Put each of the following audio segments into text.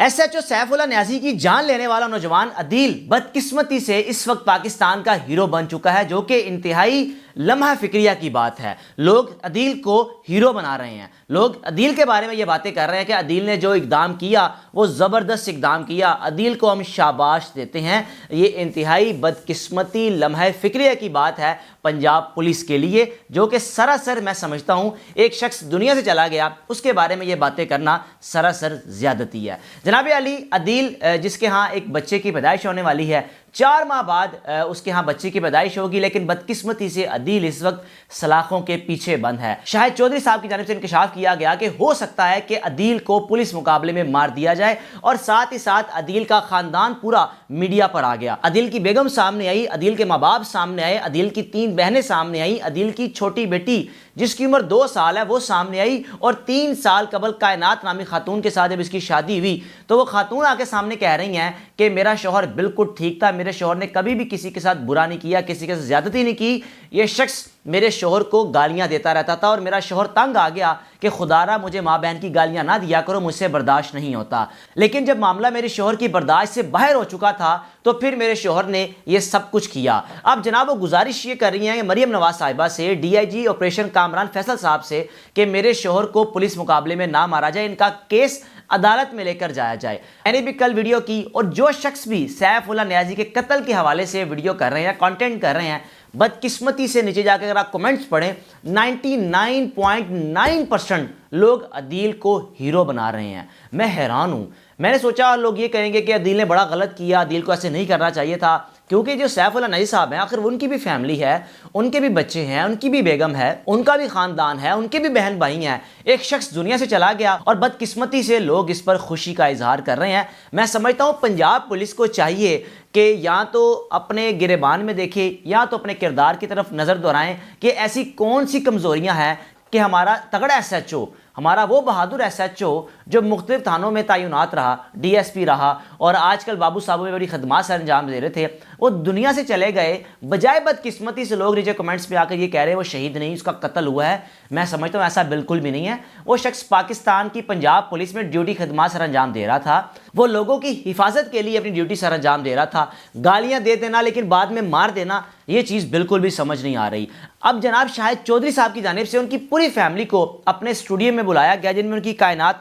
S H O Saif Ullah نیازی کی جان لینے والا نوجوان عدیل بدقسمتی سے اس وقت پاکستان کا ہیرو بن چکا ہے، جو کہ انتہائی لمحہ فکریہ کی بات ہے۔ لوگ عدیل کو ہیرو بنا رہے ہیں، لوگ عدیل کے بارے میں یہ باتیں کر رہے ہیں کہ عدیل نے جو اقدام کیا وہ زبردست اقدام کیا، عدیل کو ہم شاباش دیتے ہیں۔ یہ انتہائی بدقسمتی لمحہ فکریہ کی بات ہے پنجاب پولیس کے لیے، جو کہ سراسر میں سمجھتا ہوں ایک شخص دنیا سے چلا گیا، اس کے بارے میں یہ باتیں کرنا سراسر زیادتی ہے۔ جناب علی، عدیل جس کے ہاں ایک بچے کی پیدائش ہونے والی ہے، 4 ماہ بعد اس کے ہاں بچے کی پیدائش ہوگی، لیکن بدقسمتی سے عدیل اس وقت سلاخوں کے پیچھے بند ہے۔ شاہد چودھری صاحب کی جانب سے انکشاف کیا گیا کہ ہو سکتا ہے کہ عدیل کو پولیس مقابلے میں مار دیا جائے، اور ساتھ ہی ساتھ عدیل کا خاندان پورا میڈیا پر آ گیا۔ عدیل کی بیگم سامنے آئی، عدیل کے ماں باپ سامنے آئے، عدیل کی 3 بہنیں سامنے آئیں، عدیل کی چھوٹی بیٹی جس کی عمر 2 سال ہے وہ سامنے آئی، اور 3 سال قبل کائنات نامی خاتون کے ساتھ جب اس کی شادی ہوئی تو وہ خاتون آ کے سامنے کہہ رہی ہیں کہ میرا شوہر بالکل ٹھیک تھا، میرے شوہر نے کبھی بھی کسی کے ساتھ برا نہیں کیا، کسی کے ساتھ زیادتی نہیں کی، یہ شخص میرے شوہر کو گالیاں دیتا رہتا تھا، اور میرا شوہر تنگ آ گیا کہ خدا را مجھے ماں بہن کی گالیاں نہ دیا کرو، مجھ سے برداشت نہیں ہوتا۔ لیکن جب معاملہ میرے شوہر کی برداشت سے باہر ہو چکا تھا تو پھر میرے شوہر نے یہ سب کچھ کیا۔ اب جناب وہ گزارش یہ کر رہی ہیں مریم نواز صاحبہ سے، D I G operation Kamran Faisal صاحب سے، کہ میرے شوہر کو پولیس مقابلے میں نہ مارا جائے، ان کا کیس عدالت میں لے کر جایا جائے۔ میں نے بھی کل ویڈیو کی، اور جو شخص بھی سیف اللہ نیازی کے قتل کے حوالے سے ویڈیو کر رہے ہیں، کانٹینٹ کر رہے ہیں، بدقسمتی سے نیچے جا کے اگر آپ کومنٹس پڑھیں 99.9% لوگ عدیل کو ہیرو بنا رہے ہیں۔ میں حیران ہوں، میں نے سوچا لوگ یہ کہیں گے کہ عدیل نے بڑا غلط کیا، عدیل کو ایسے نہیں کرنا چاہیے تھا، کیونکہ جو سیف اللہ نیازی صاحب ہیں آخر ان کی بھی فیملی ہے، ان کے بھی بچے ہیں، ان کی بھی بیگم ہے، ان کا بھی خاندان ہے، ان کے بھی بہن بھائی ہیں۔ ایک شخص دنیا سے چلا گیا اور بدقسمتی سے لوگ اس پر خوشی کا اظہار کر رہے ہیں۔ میں سمجھتا ہوں پنجاب پولیس کو چاہیے کہ یا تو اپنے گریبان میں دیکھے یا تو اپنے کردار کی طرف نظر دہرائیں کہ ایسی کون سی کمزوریاں ہیں کہ ہمارا تگڑا ایس ایچ او، ہمارا وہ بہادر ایس ایچ او جو مختلف تھانوں میں تعینات رہا، ڈی ایس پی رہا، اور آج کل بابو صاحب میں بڑی خدمات سے انجام دے رہے تھے، وہ دنیا سے چلے گئے۔ بجائے بدقسمتی سے لوگ نیچے کمنٹس پہ آ کر یہ کہہ رہے ہیں وہ شہید نہیں، اس کا قتل ہوا ہے۔ میں سمجھتا ہوں ایسا بالکل بھی نہیں ہے۔ وہ شخص پاکستان کی پنجاب پولیس میں ڈیوٹی خدمات سر انجام دے رہا تھا، وہ لوگوں کی حفاظت کے لیے اپنی ڈیوٹی سر انجام دے رہا تھا۔ گالیاں دے دینا لیکن بعد میں مار دینا، یہ چیز بالکل بھی سمجھ نہیں آ رہی۔ اب جناب شاہد چودھری صاحب کی جانب سے ان کی پوری فیملی کو اپنے اسٹوڈیو میں بلایا گیا، جن میں ان کی کائنات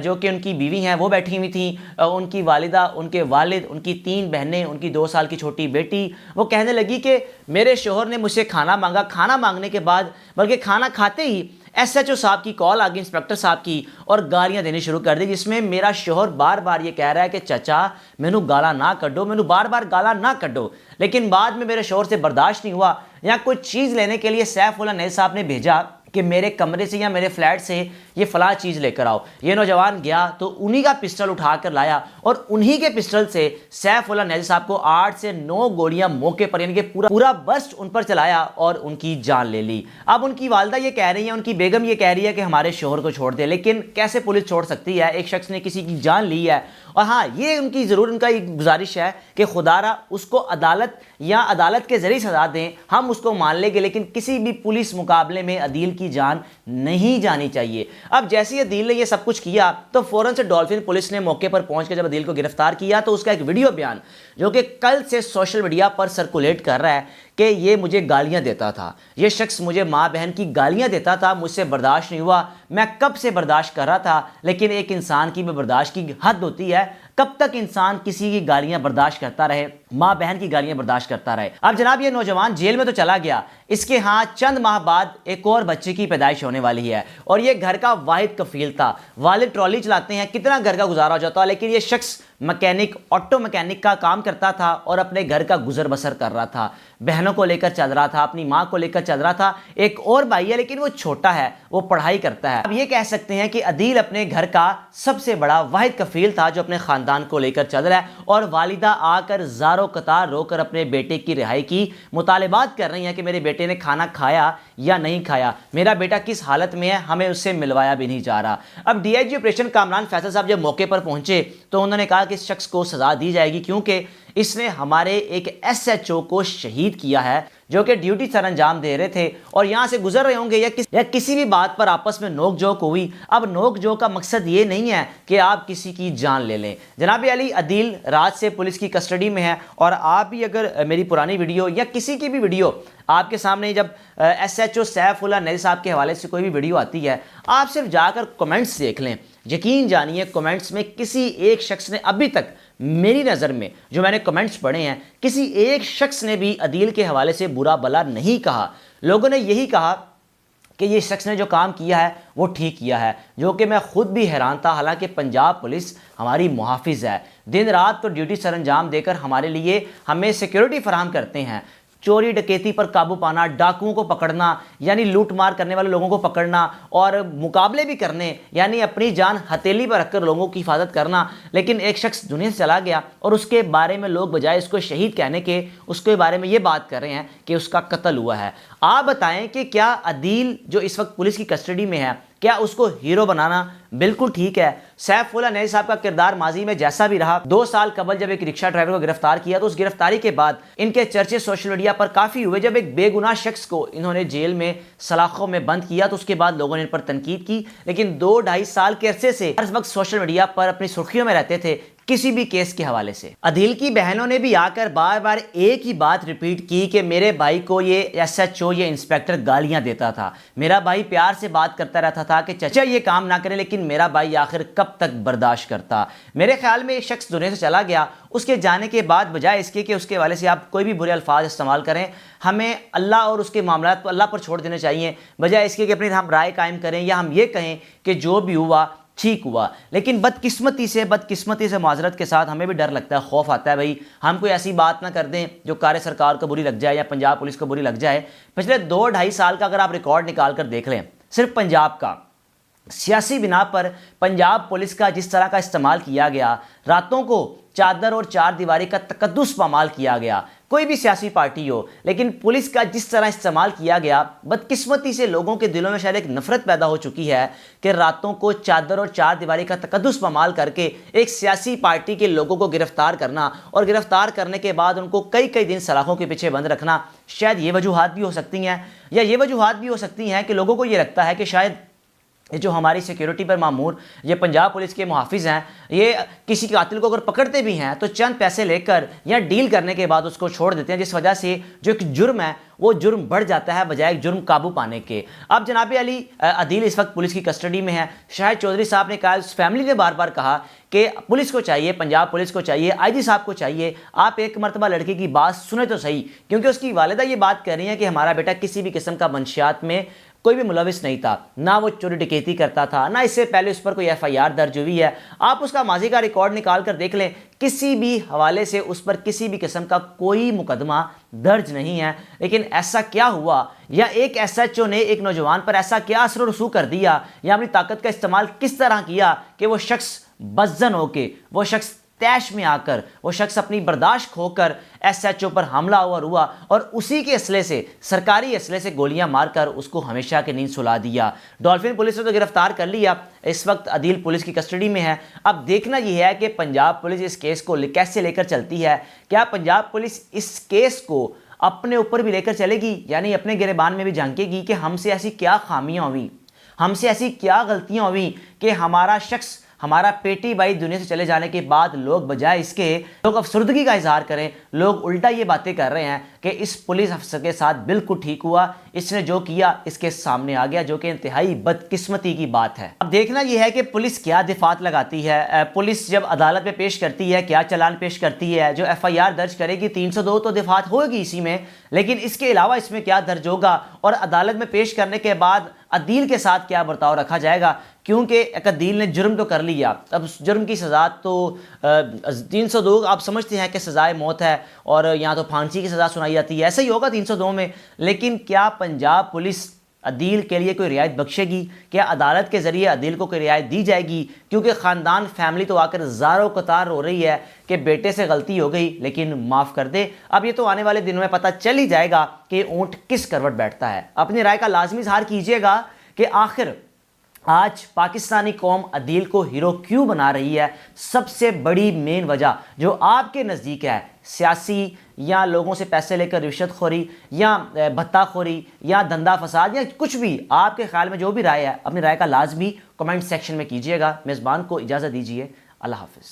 جو کہ ان کی بیوی ہیں وہ بیٹھی ہوئی تھیں، ان کی والدہ، ان کے والد، ان کی 3 بہنیں، ان کی 2 سال کی چھوٹی بیٹی۔ وہ کہنے لگی کہ میرے شوہر نے مجھ سے کھانا مانگا، کھانا مانگنے کے بعد بلکہ کھانا کھاتے ہی ایس ایچ او صاحب کی کال آ گئی، انسپیکٹر صاحب کی، اور گالیاں دینی شروع کر دی، جس میں میرا شوہر بار بار یہ کہہ رہا ہے کہ چچا مینوں گالا نہ کڈو، مینوں بار بار گالا نہ کڈو۔ لیکن بعد میں میرے شوہر سے برداشت نہیں ہوا، یا کوئی چیز لینے کے لیے سیف اللہ نیازی صاحب نے بھیجا کہ میرے کمرے سے یا میرے فلیٹ سے یہ فلاں چیز لے کر آؤ۔ یہ نوجوان گیا تو انہی کا پسٹل اٹھا کر لایا، اور انہی کے پسٹل سے سیف اللہ نیازی صاحب کو 8 سے 9 گولیاں موقع پر، یعنی کہ پورا برسٹ ان پر چلایا اور ان کی جان لے لی۔ اب ان کی والدہ یہ کہہ رہی ہیں، ان کی بیگم یہ کہہ رہی ہے کہ ہمارے شوہر کو چھوڑ دے، لیکن کیسے پولیس چھوڑ سکتی ہے؟ ایک شخص نے کسی کی جان لی ہے۔ اور ہاں، یہ ان کی ضرور ان کا ایک گزارش ہے کہ خدا را اس کو عدالت یا عدالت کے ذریعے سزا دیں، ہم اس کو مان لیں گے، لیکن کسی بھی پولیس مقابلے میں عدیل کی جان نہیں جانی چاہیے۔ اب جیسے ہی عدیل نے یہ سب کچھ کیا تو فوراً سے ڈولفن پولیس نے موقع پر پہنچ کے جب عدیل کو گرفتار کیا تو اس کا ایک ویڈیو بیان جو کہ کل سے سوشل میڈیا پر سرکولیٹ کر رہا ہے کہ یہ مجھے گالیاں دیتا تھا، یہ شخص مجھے ماں بہن کی گالیاں دیتا تھا، مجھ سے برداشت نہیں ہوا، میں کب سے برداشت کر رہا تھا۔ لیکن ایک انسان کی بھی برداشت کی حد ہوتی ہے، کب تک انسان کسی کی گالیاں برداشت کرتا رہے، ماں بہن کی گالیاں برداشت کرتا رہے۔ اب جناب یہ نوجوان جیل میں تو چلا گیا، اس کے ہاں چند ماہ بعد ایک اور بچے کی پیدائش ہونے والی ہے، اور یہ گھر کا واحد کفیل تھا۔ والد ٹرالی چلاتے ہیں، کتنا گھر کا گزارا ہو جاتا، لیکن یہ شخص مکینک، آٹو مکینک کا کام کرتا تھا اور اپنے گھر کا گزر بسر کر رہا تھا، بہنوں کو لے کر چل رہا تھا، اپنی ماں کو لے کر چل رہا تھا۔ ایک اور بھائی ہے لیکن وہ چھوٹا ہے، وہ پڑھائی کرتا ہے۔ اب یہ کہہ سکتے ہیں کہ عدیل اپنے گھر کا سب سے بڑا واحد کفیل تھا جو اپنے خاندان کو لے کر چل رہا ہے، اور والدہ آ کر زاروں قطار رو کر اپنے بیٹے کی رہائی کی مطالبات کر رہی ہیں کہ میرے بیٹے نے کھانا کھایا یا نہیں کھایا، میرا بیٹا کس حالت میں ہے، ہمیں اس سے ملوایا بھی نہیں جا رہا۔ اب D I G operation Kamran Faisal صاحب جب موقع پر پہنچے تو انہوں نے کہا کہ اس شخص کو سزا دی جائے گی، کیونکہ اس نے ہمارے ایک ایس ایچ او کو شہید کیا ہے جو کہ ڈیوٹی سر انجام دے رہے تھے اور یہاں سے گزر رہے ہوں گے یا کسی بھی بات پر آپس میں نوک جھوک ہوئی۔ اب نوک جھوک کا مقصد یہ نہیں ہے کہ آپ کسی کی جان لے لیں۔ جناب علی عدیل رات سے پولیس کی کسٹڈی میں ہے، اور آپ بھی اگر میری پرانی ویڈیو یا کسی کی بھی ویڈیو آپ کے سامنے جب S H O Saif Ullah نیل صاحب کے حوالے سے کوئی بھی ویڈیو آتی ہے، آپ صرف جا کر کمنٹس دیکھ لیں۔ یقین جانیے کمنٹس میں کسی ایک شخص نے ابھی تک میری نظر میں جو میں نے کمنٹس پڑھے ہیں، کسی ایک شخص نے بھی عدیل کے حوالے سے برا بلا نہیں کہا۔ لوگوں نے یہی کہا کہ یہ شخص نے جو کام کیا ہے وہ ٹھیک کیا ہے، جو کہ میں خود بھی حیران تھا۔ حالانکہ پنجاب پولیس ہماری محافظ ہے، دن رات تو ڈیوٹی سر انجام دے کر ہمارے لیے ہمیں سیکیورٹی فراہم کرتے ہیں۔ چوری ڈکیتی پر قابو پانا، ڈاکوؤں کو پکڑنا یعنی لوٹ مار کرنے والے لوگوں کو پکڑنا، اور مقابلے بھی کرنے یعنی اپنی جان ہتھیلی پر رکھ کر لوگوں کی حفاظت کرنا۔ لیکن ایک شخص دنیا سے چلا گیا اور اس کے بارے میں لوگ بجائے اس کو شہید کہنے کے اس کے بارے میں یہ بات کر رہے ہیں کہ اس کا قتل ہوا ہے۔ آپ بتائیں کہ کیا عدیل جو اس وقت پولیس کی کسٹڈی میں ہے، کیا اس کو ہیرو بنانا بالکل ٹھیک ہے؟ سیف اللہ نیل صاحب کا کردار ماضی میں جیسا بھی رہا، 2 سال قبل جب ایک رکشہ ڈرائیور کو گرفتار کیا تو اس گرفتاری کے بعد ان کے چرچے سوشل میڈیا پر کافی ہوئے۔ جب ایک بے گناہ شخص کو انہوں نے جیل میں سلاخوں میں بند کیا تو اس کے بعد لوگوں نے ان پر تنقید کی، لیکن 2-2.5 سال کے عرصے سے ہر وقت سوشل میڈیا پر اپنی سرخیوں میں رہتے تھے کسی بھی کیس کے حوالے سے۔ عدیل کی بہنوں نے بھی آ کر بار بار ایک ہی بات ریپیٹ کی کہ میرے بھائی کو یہ ایس ایچ او، یہ انسپیکٹر گالیاں دیتا تھا، میرا بھائی پیار سے بات کرتا رہتا تھا کہ چچا یہ کام نہ کریں، لیکن میرا بھائی آخر کب تک برداشت کرتا۔ میرے خیال میں ایک شخص دنیا سے چلا گیا، اس کے جانے کے بعد بجائے اس کے کہ اس کے حوالے سے آپ کوئی بھی برے الفاظ استعمال کریں، ہمیں اللہ اور اس کے معاملات کو اللہ پر چھوڑ دینے چاہیے، بجائے اس کے کہ اپنی ہم رائے قائم کریں یا ہم یہ کہیں کہ جو بھی ہوا ٹھیک ہوا۔ لیکن بدقسمتی سے معذرت کے ساتھ ہمیں بھی ڈر لگتا ہے، خوف آتا ہے بھائی ہم کوئی ایسی بات نہ کر دیں جو کار سرکار کو بری لگ جائے یا پنجاب پولیس کو بری لگ جائے۔ پچھلے 2-2.5 سال کا اگر آپ ریکارڈ نکال کر دیکھ لیں، صرف پنجاب کا، سیاسی بنا پر پنجاب پولیس کا جس طرح کا استعمال کیا گیا، راتوں کو چادر اور 4 دیواری کا تقدس پامال کیا گیا، کوئی بھی سیاسی پارٹی ہو، لیکن پولیس کا جس طرح استعمال کیا گیا، بدقسمتی سے لوگوں کے دلوں میں شاید ایک نفرت پیدا ہو چکی ہے کہ راتوں کو چادر اور 4 دیواری کا تقدس پامال کر کے ایک سیاسی پارٹی کے لوگوں کو گرفتار کرنا اور گرفتار کرنے کے بعد ان کو کئی دن سلاخوں کے پیچھے بند رکھنا، شاید یہ وجوہات بھی ہو سکتی ہیں، یا یہ وجوہات بھی ہو سکتی ہیں کہ لوگوں کو یہ لگتا ہے کہ شاید یہ جو ہماری سیکیورٹی پر مامور یہ پنجاب پولیس کے محافظ ہیں، یہ کسی قاتل کو اگر پکڑتے بھی ہیں تو چند پیسے لے کر یا ڈیل کرنے کے بعد اس کو چھوڑ دیتے ہیں، جس وجہ سے جو ایک جرم ہے وہ جرم بڑھ جاتا ہے بجائے ایک جرم قابو پانے کے۔ اب جناب علی عدیل اس وقت پولیس کی کسٹڈی میں ہے۔ شاہد چودھری صاحب نے کہا، اس فیملی نے بار بار کہا کہ پولیس کو چاہیے، پنجاب پولیس کو چاہیے، آئی جی صاحب کو چاہیے آپ ایک مرتبہ لڑکی کی بات سنیں تو صحیح، کیونکہ اس کی والدہ یہ بات کر رہی ہیں کہ ہمارا بیٹا کسی بھی قسم کا منشیات میں کوئی بھی ملوث نہیں تھا، نہ وہ چوری ڈکیتی کرتا تھا، نہ اس سے پہلے اس پر کوئی ایف آئی آر درج ہوئی ہے۔ آپ اس کا ماضی کا ریکارڈ نکال کر دیکھ لیں، کسی بھی حوالے سے اس پر کسی بھی قسم کا کوئی مقدمہ درج نہیں ہے۔ لیکن ایسا کیا ہوا، یا ایک ایس ایچ او نے ایک نوجوان پر ایسا کیا اثر و رسوخ کر دیا، یا اپنی طاقت کا استعمال کس طرح کیا کہ وہ شخص بدظن ہو کے، وہ شخص تیش میں آ کر، وہ شخص اپنی برداشت کھو کر ایس ایچ او پر حملہ ہوا اور اسی کے اسلحے سے، سرکاری اسلحے سے گولیاں مار کر اس کو ہمیشہ کے نیند سلا دیا۔ ڈولفن پولیس نے تو گرفتار کر لیا، اس وقت عدیل پولیس کی کسٹڈی میں ہے۔ اب دیکھنا یہ ہے کہ پنجاب پولیس اس کیس کو کیسے لے کر چلتی ہے۔ کیا پنجاب پولیس اس کیس کو اپنے اوپر بھی لے کر چلے گی، یعنی اپنے گریبان میں بھی جھانکے گی کہ ہم سے ایسی کیا خامیاں ہوئیں، ہم سے ایسی کیا غلطیاں ہوئیں کہ ہمارا شخص، ہمارا پیٹی بھائی دنیا سے چلے جانے کے بعد لوگ بجائے اس کے لوگ افسردگی کا اظہار کریں، لوگ الٹا یہ باتیں کر رہے ہیں کہ اس پولیس افسر کے ساتھ بالکل ٹھیک ہوا، اس نے جو کیا اس کے سامنے آ گیا، جو کہ انتہائی بدقسمتی کی بات ہے۔ اب دیکھنا یہ ہے کہ پولیس کیا دفعات لگاتی ہے، پولیس جب عدالت میں پیش کرتی ہے کیا چلان پیش کرتی ہے، جو ایف آئی آر درج کرے گی 302 تو دفعات ہوگی اسی میں، لیکن اس کے علاوہ اس میں کیا درج ہوگا اور عدالت میں پیش کرنے کے بعد عدیل کے ساتھ کیا برتاؤ رکھا جائے گا، کیونکہ ایک عدیل نے جرم تو کر لیا، اب جرم کی سزا تو 302 آپ سمجھتے ہیں کہ سزائے موت ہے اور یہاں تو پھانسی کی سزا سنائی جاتی ہے، ایسا ہی ہوگا 302 میں، لیکن کیا پنجاب پولیس عدیل کے لیے کوئی رعایت بخشے گی؟ کیا عدالت کے ذریعے عدیل کو کوئی رعایت دی جائے گی؟ کیونکہ خاندان فیملی تو آ کر زاروں قطار ہو رہی ہے کہ بیٹے سے غلطی ہو گئی لیکن معاف کر دے۔ اب یہ تو آنے والے دنوں میں پتہ چل ہی جائے گا کہ اونٹ کس کروٹ بیٹھتا ہے۔ اپنی رائے کا لازمی اظہار کیجیے گا کہ آخر آج پاکستانی قوم عدیل کو ہیرو کیوں بنا رہی ہے؟ سب سے بڑی مین وجہ جو آپ کے نزدیک ہے، سیاسی یا لوگوں سے پیسے لے کر رشوت خوری یا بھتہ خوری یا دھندا فساد یا کچھ بھی، آپ کے خیال میں جو بھی رائے ہے، اپنی رائے کا لازمی کمنٹ سیکشن میں کیجئے گا۔ میزبان کو اجازت دیجیے، اللہ حافظ۔